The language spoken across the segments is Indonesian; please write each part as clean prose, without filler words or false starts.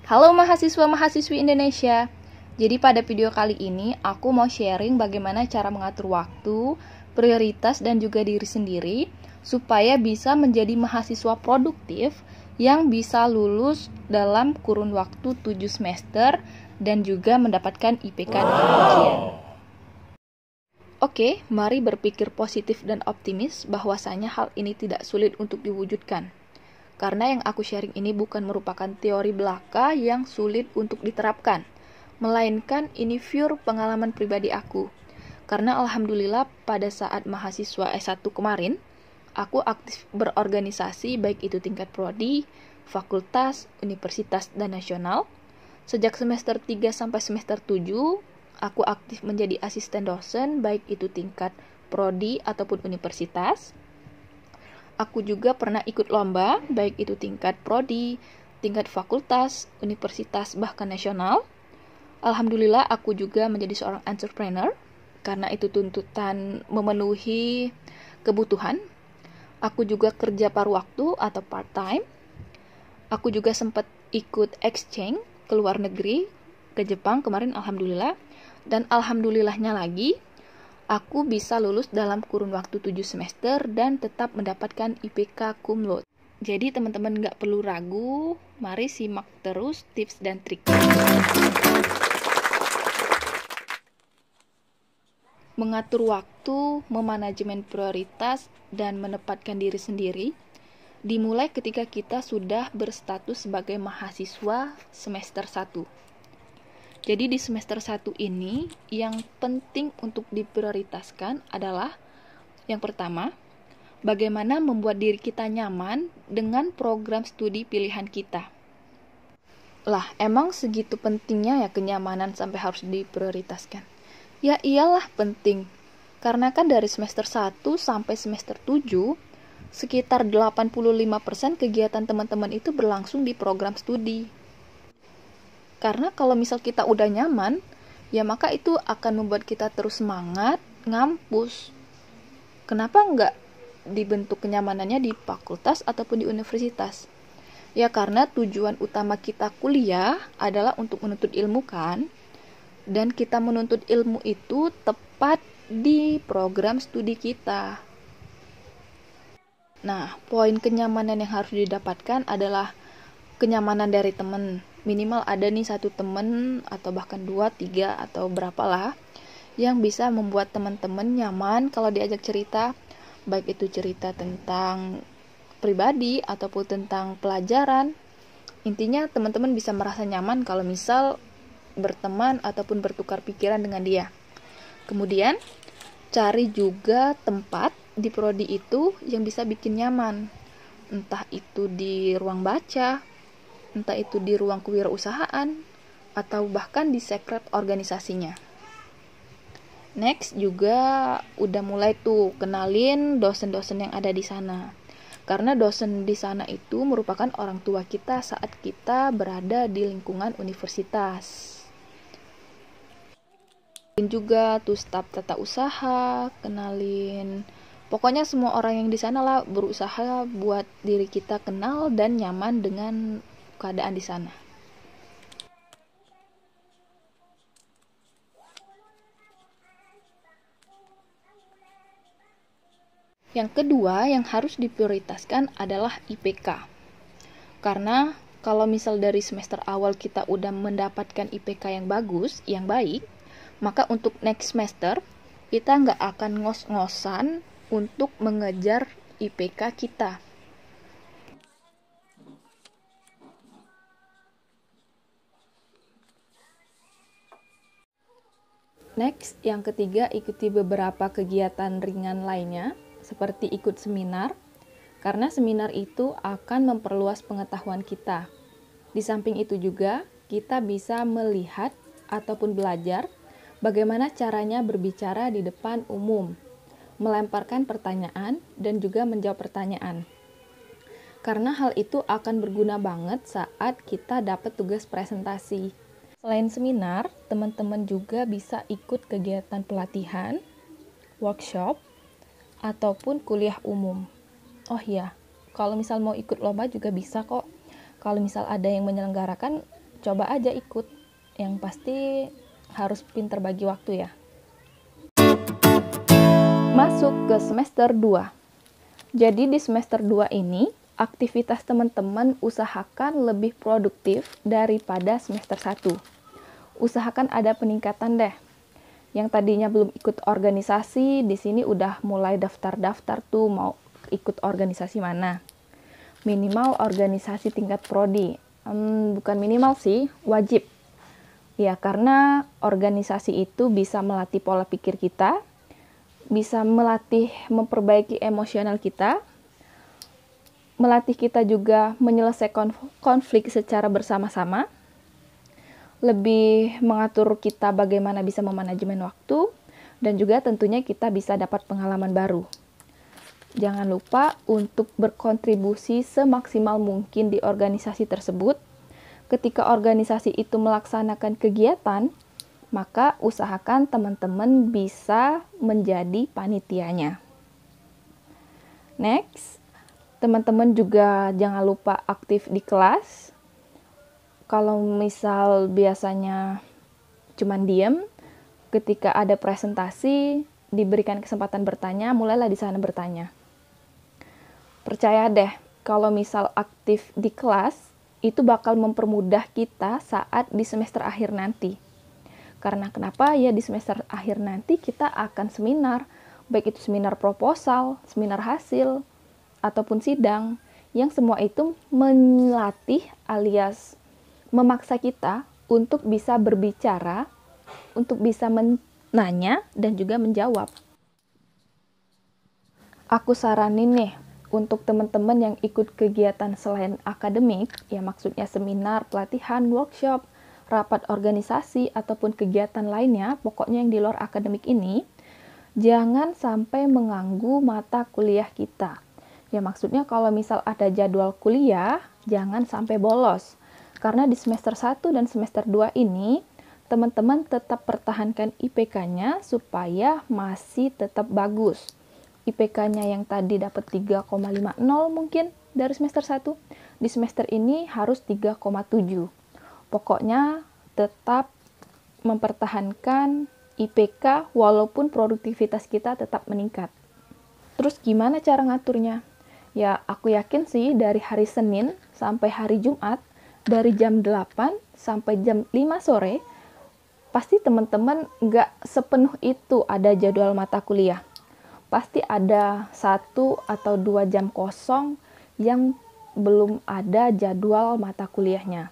Halo mahasiswa-mahasiswi Indonesia. Jadi pada video kali ini aku mau sharing bagaimana cara mengatur waktu, prioritas dan juga diri sendiri supaya bisa menjadi mahasiswa produktif yang bisa lulus dalam kurun waktu 7 semester dan juga mendapatkan IPK dengan ujian. Oke, mari berpikir positif dan optimis bahwasanya hal ini tidak sulit untuk diwujudkan. Karena yang aku sharing ini bukan merupakan teori belaka yang sulit untuk diterapkan, melainkan ini pure pengalaman pribadi aku. Karena alhamdulillah pada saat mahasiswa S1 kemarin, aku aktif berorganisasi baik itu tingkat prodi, fakultas, universitas, dan nasional. Sejak semester 3 sampai semester 7, aku aktif menjadi asisten dosen baik itu tingkat prodi ataupun universitas. Aku juga pernah ikut lomba, baik itu tingkat prodi, tingkat fakultas, universitas, bahkan nasional. Alhamdulillah aku juga menjadi seorang entrepreneur, karena itu tuntutan memenuhi kebutuhan. Aku juga kerja paruh waktu atau part-time. Aku juga sempat ikut exchange ke luar negeri, ke Jepang kemarin alhamdulillah. Dan alhamdulillahnya lagi, aku bisa lulus dalam kurun waktu 7 semester dan tetap mendapatkan IPK cum laude. Jadi teman-teman nggak perlu ragu, mari simak terus tips dan trik. Mengatur waktu, memanajemen prioritas, dan menempatkan diri sendiri dimulai ketika kita sudah berstatus sebagai mahasiswa semester 1. Jadi di semester 1 ini yang penting untuk diprioritaskan adalah yang pertama, bagaimana membuat diri kita nyaman dengan program studi pilihan kita. Lah, emang segitu pentingnya ya kenyamanan sampai harus diprioritaskan? Ya iyalah penting. Karena kan dari semester 1 sampai semester 7, sekitar 85% kegiatan teman-teman itu berlangsung di program studi. Karena kalau misal kita udah nyaman, ya maka itu akan membuat kita terus semangat, ngampus. Kenapa nggak dibentuk kenyamanannya di fakultas ataupun di universitas? Ya karena tujuan utama kita kuliah adalah untuk menuntut ilmu kan, dan kita menuntut ilmu itu tepat di program studi kita. Nah, poin kenyamanan yang harus didapatkan adalah kenyamanan dari teman. Minimal ada nih satu teman atau bahkan 2, 3 atau berapalah yang bisa membuat teman-teman nyaman kalau diajak cerita, baik itu cerita tentang pribadi ataupun tentang pelajaran. Intinya teman-teman bisa merasa nyaman kalau misal berteman ataupun bertukar pikiran dengan dia. Kemudian cari juga tempat di prodi itu yang bisa bikin nyaman. Entah itu di ruang baca, entah itu di ruang kewirausahaan, atau bahkan di sekret organisasinya. Next juga udah mulai tuh kenalin dosen-dosen yang ada di sana. Karena dosen di sana itu merupakan orang tua kita saat kita berada di lingkungan universitas. Dan juga tuh staf tata usaha, kenalin. Pokoknya semua orang yang di sana lah berusaha buat diri kita kenal dan nyaman dengan keadaan di sana. Yang kedua yang harus diprioritaskan adalah IPK. Karena kalau misal dari semester awal kita udah mendapatkan IPK yang bagus, yang baik, maka untuk next semester kita nggak akan ngos-ngosan untuk mengejar IPK kita. Next, yang ketiga, ikuti beberapa kegiatan ringan lainnya, seperti ikut seminar, karena seminar itu akan memperluas pengetahuan kita. Di samping itu juga, kita bisa melihat ataupun belajar bagaimana caranya berbicara di depan umum, melemparkan pertanyaan, dan juga menjawab pertanyaan. Karena hal itu akan berguna banget saat kita dapat tugas presentasi. Selain seminar, teman-teman juga bisa ikut kegiatan pelatihan, workshop, ataupun kuliah umum. Oh iya, kalau misal mau ikut lomba juga bisa kok. Kalau misal ada yang menyelenggarakan, coba aja ikut. Yang pasti harus pinter bagi waktu ya. Masuk ke semester 2. Jadi di semester 2 ini, aktivitas teman-teman usahakan lebih produktif daripada semester 1. Usahakan ada peningkatan deh. Yang tadinya belum ikut organisasi, di sini udah mulai daftar-daftar tuh mau ikut organisasi mana. Minimal organisasi tingkat prodi. Bukan minimal sih, wajib. Ya, karena organisasi itu bisa melatih pola pikir kita, bisa melatih memperbaiki emosional kita, melatih kita juga menyelesaikan konflik secara bersama-sama, lebih mengatur kita bagaimana bisa memanajemen waktu, dan juga tentunya kita bisa dapat pengalaman baru. Jangan lupa untuk berkontribusi semaksimal mungkin di organisasi tersebut. Ketika organisasi itu melaksanakan kegiatan, maka usahakan teman-teman bisa menjadi panitianya. Next, teman-teman juga jangan lupa aktif di kelas. Kalau misal biasanya cuman diem, ketika ada presentasi, diberikan kesempatan bertanya, mulailah di sana bertanya. Percaya deh, kalau misal aktif di kelas, itu bakal mempermudah kita saat di semester akhir nanti. Karena kenapa? Ya di semester akhir nanti kita akan seminar, baik itu seminar proposal, seminar hasil, ataupun sidang, yang semua itu melatih alias memaksa kita untuk bisa berbicara, untuk bisa menanya dan juga menjawab. Aku saranin nih, untuk teman-teman yang ikut kegiatan selain akademik, ya maksudnya seminar, pelatihan, workshop, rapat organisasi, ataupun kegiatan lainnya, pokoknya yang di luar akademik ini, jangan sampai mengganggu mata kuliah kita. Ya maksudnya kalau misal ada jadwal kuliah, jangan sampai bolos. Karena di semester 1 dan semester 2 ini, teman-teman tetap pertahankan IPK-nya supaya masih tetap bagus. IPK-nya yang tadi dapat 3,50 mungkin dari semester 1, di semester ini harus 3,7. Pokoknya tetap mempertahankan IPK walaupun produktivitas kita tetap meningkat. Terus gimana cara ngaturnya? Ya aku yakin sih dari hari Senin sampai hari Jumat, dari jam 8 sampai jam 5 sore, pasti teman-teman nggak sepenuh itu ada jadwal mata kuliah. Pasti ada 1 atau 2 jam kosong yang belum ada jadwal mata kuliahnya.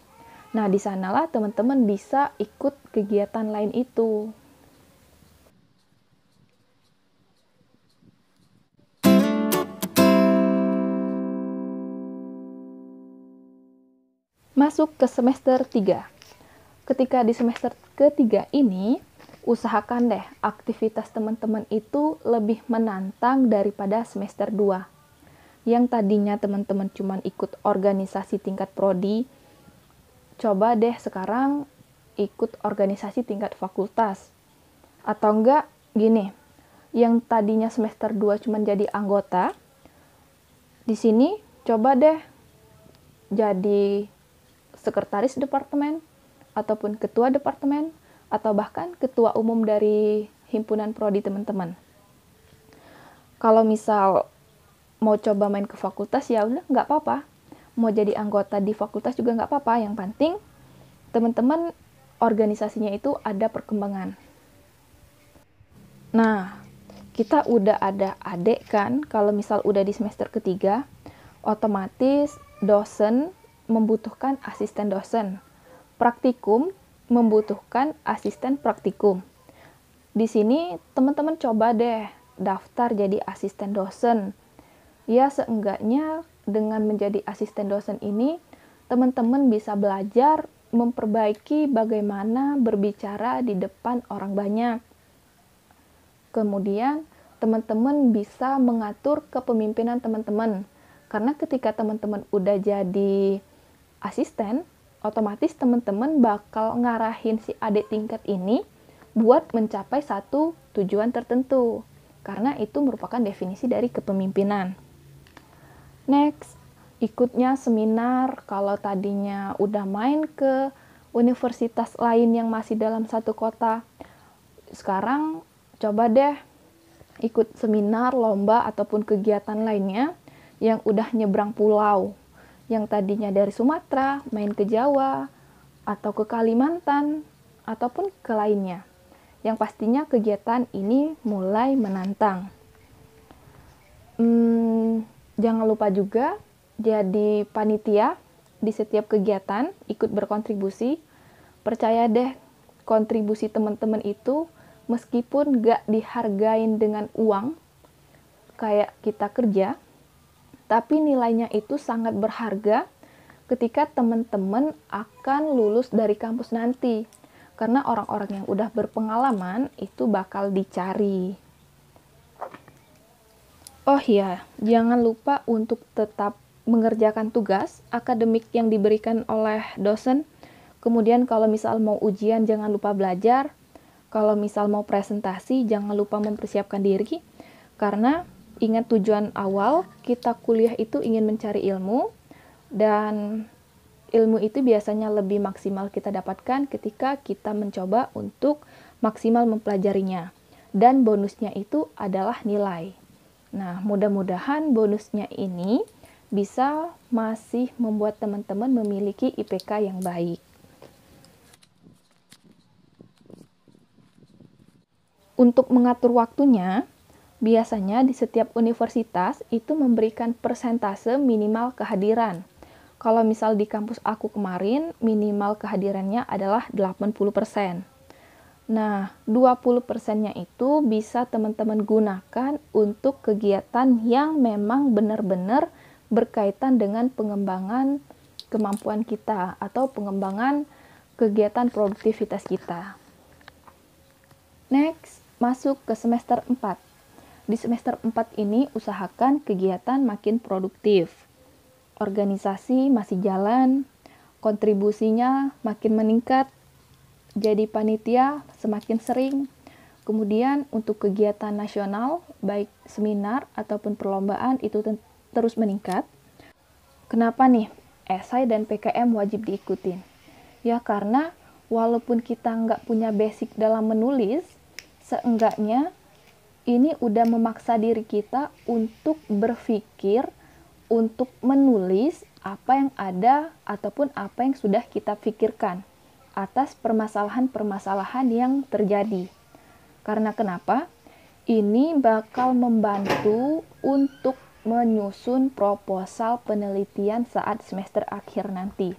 Nah, di sanalah teman-teman bisa ikut kegiatan lain itu. Masuk ke semester 3. Ketika di semester ketiga ini, usahakan deh aktivitas teman-teman itu lebih menantang daripada semester 2. Yang tadinya teman-teman cuma ikut organisasi tingkat prodi, coba deh sekarang ikut organisasi tingkat fakultas. Atau enggak, gini, yang tadinya semester 2 cuma jadi anggota, di sini coba deh jadi sekretaris departemen, ataupun ketua departemen, atau bahkan ketua umum dari himpunan prodi teman-teman. Kalau misal mau coba main ke fakultas, ya udah nggak apa-apa. Mau jadi anggota di fakultas juga nggak apa-apa. Yang penting teman-teman organisasinya itu ada perkembangan. Nah, kita udah ada adik kan, kalau misal udah di semester ketiga, otomatis dosen membutuhkan asisten dosen. Praktikum membutuhkan asisten praktikum. Di sini teman-teman coba deh daftar jadi asisten dosen. Ya seenggaknya dengan menjadi asisten dosen ini, teman-teman bisa belajar memperbaiki bagaimana berbicara di depan orang banyak. Kemudian teman-teman bisa mengatur kepemimpinan teman-teman. Karena ketika teman-teman udah jadi asisten, otomatis teman-teman bakal ngarahin si adik tingkat ini buat mencapai satu tujuan tertentu. Karena itu merupakan definisi dari kepemimpinan. Next, ikutnya seminar. Kalau tadinya udah main ke universitas lain yang masih dalam satu kota. Sekarang coba deh ikut seminar, lomba, ataupun kegiatan lainnya yang udah nyebrang pulau. Yang tadinya dari Sumatera, main ke Jawa, atau ke Kalimantan, ataupun ke lainnya. Yang pastinya kegiatan ini mulai menantang. Jangan lupa juga jadi panitia di setiap kegiatan, ikut berkontribusi. Percaya deh, kontribusi teman-teman itu meskipun gak dihargain dengan uang kayak kita kerja, tapi nilainya itu sangat berharga ketika teman-teman akan lulus dari kampus nanti. Karena orang-orang yang udah berpengalaman itu bakal dicari. Oh iya, jangan lupa untuk tetap mengerjakan tugas akademik yang diberikan oleh dosen. Kemudian kalau misal mau ujian jangan lupa belajar. Kalau misal mau presentasi jangan lupa mempersiapkan diri. Karena ingat tujuan awal kita kuliah itu ingin mencari ilmu. Dan ilmu itu biasanya lebih maksimal kita dapatkan ketika kita mencoba untuk maksimal mempelajarinya. Dan bonusnya itu adalah nilai. Nah, mudah-mudahan bonusnya ini bisa masih membuat teman-teman memiliki IPK yang baik. Untuk mengatur waktunya, biasanya di setiap universitas itu memberikan persentase minimal kehadiran. Kalau misal di kampus aku kemarin, minimal kehadirannya adalah 80%. Nah, 20%-nya itu bisa teman-teman gunakan untuk kegiatan yang memang benar-benar berkaitan dengan pengembangan kemampuan kita atau pengembangan kegiatan produktivitas kita. Next, masuk ke semester 4. Di semester 4 ini usahakan kegiatan makin produktif. Organisasi masih jalan, kontribusinya makin meningkat, jadi panitia semakin sering. Kemudian untuk kegiatan nasional, baik seminar ataupun perlombaan itu terus meningkat. Kenapa nih esai dan PKM wajib diikutin? Ya karena walaupun kita nggak punya basic dalam menulis, seenggaknya ini udah memaksa diri kita untuk berpikir, untuk menulis apa yang ada ataupun apa yang sudah kita pikirkan atas permasalahan-permasalahan yang terjadi. Karena kenapa? Ini bakal membantu untuk menyusun proposal penelitian saat semester akhir nanti.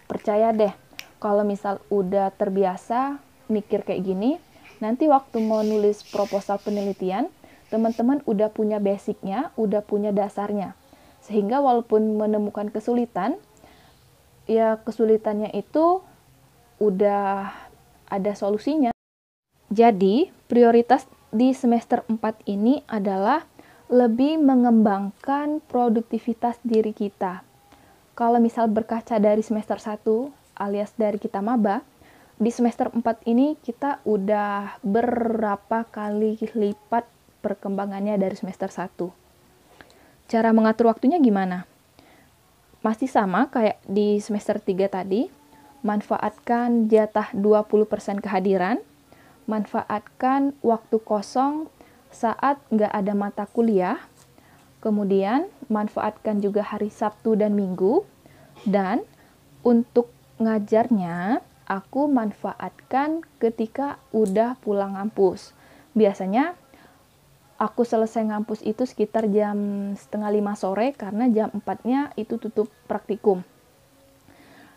Percaya deh, kalau misal udah terbiasa mikir kayak gini, nanti waktu mau nulis proposal penelitian, teman-teman udah punya basicnya, udah punya dasarnya. Sehingga walaupun menemukan kesulitan, ya kesulitannya itu udah ada solusinya. Jadi, prioritas di semester 4 ini adalah lebih mengembangkan produktivitas diri kita. Kalau misal berkaca dari semester 1 alias dari kita maba, di semester 4 ini kita udah berapa kali lipat perkembangannya dari semester 1. Cara mengatur waktunya gimana? Masih sama kayak di semester 3 tadi. Manfaatkan jatah 20% kehadiran, manfaatkan waktu kosong saat nggak ada mata kuliah, kemudian manfaatkan juga hari Sabtu dan Minggu, dan untuk ngajarnya, aku manfaatkan ketika udah pulang ngampus. Biasanya aku selesai ngampus itu sekitar jam 4:30 sore karena jam 4-nya itu tutup praktikum.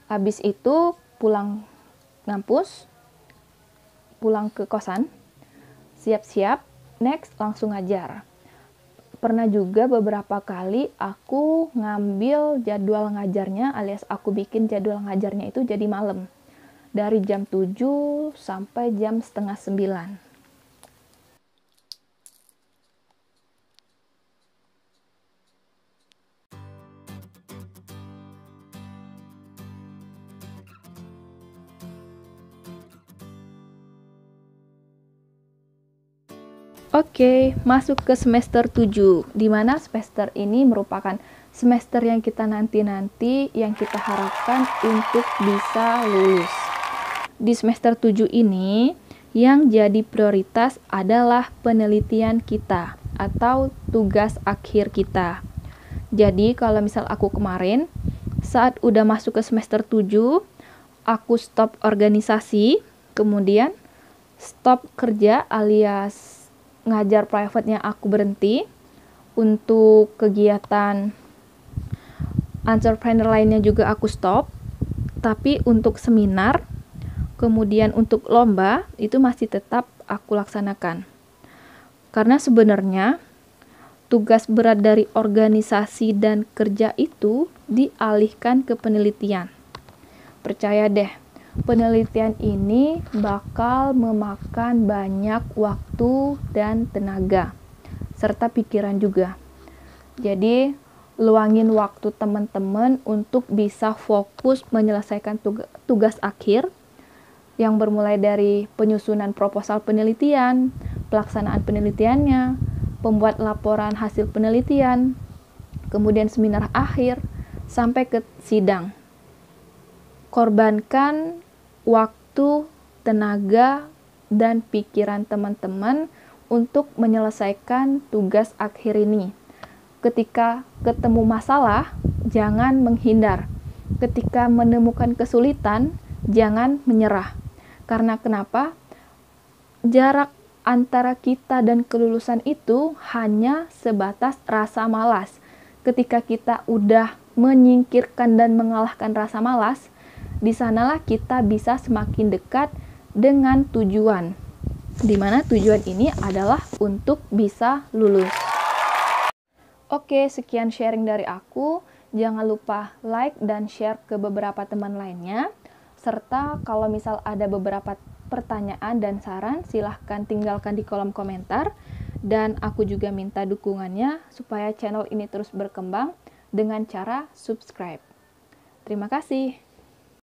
Habis itu pulang ngampus, pulang ke kosan, siap-siap, next langsung ngajar. Pernah juga beberapa kali aku ngambil jadwal ngajarnya alias aku bikin jadwal ngajarnya itu jadi malam. Dari jam 7 sampai jam 8:30. Oke, masuk ke semester 7, di mana semester ini merupakan semester yang kita nanti-nanti, yang kita harapkan untuk bisa lulus. Di semester 7 ini, yang jadi prioritas adalah penelitian kita atau tugas akhir kita. Jadi, kalau misal aku kemarin, saat udah masuk ke semester 7, aku stop organisasi, kemudian stop kerja alias ngajar private-nya aku berhenti, untuk kegiatan entrepreneur lainnya juga aku stop, tapi untuk seminar, kemudian untuk lomba, itu masih tetap aku laksanakan. Karena sebenarnya, tugas berat dari organisasi dan kerja itu dialihkan ke penelitian. Percaya deh, penelitian ini bakal memakan banyak waktu dan tenaga, serta pikiran juga. Jadi, luangin waktu teman-teman untuk bisa fokus menyelesaikan tugas akhir yang bermulai dari penyusunan proposal penelitian, pelaksanaan penelitiannya, pembuat laporan hasil penelitian, kemudian seminar akhir, sampai ke sidang. Korbankan waktu, tenaga, dan pikiran teman-teman untuk menyelesaikan tugas akhir ini. Ketika ketemu masalah, jangan menghindar. Ketika menemukan kesulitan, jangan menyerah. Karena kenapa? Jarak antara kita dan kelulusan itu hanya sebatas rasa malas. Ketika kita udah menyingkirkan dan mengalahkan rasa malas, di sanalah kita bisa semakin dekat dengan tujuan. Di mana tujuan ini adalah untuk bisa lulus. Oke, sekian sharing dari aku. Jangan lupa like dan share ke beberapa teman lainnya. Serta kalau misal ada beberapa pertanyaan dan saran, silahkan tinggalkan di kolom komentar. Dan aku juga minta dukungannya supaya channel ini terus berkembang dengan cara subscribe. Terima kasih.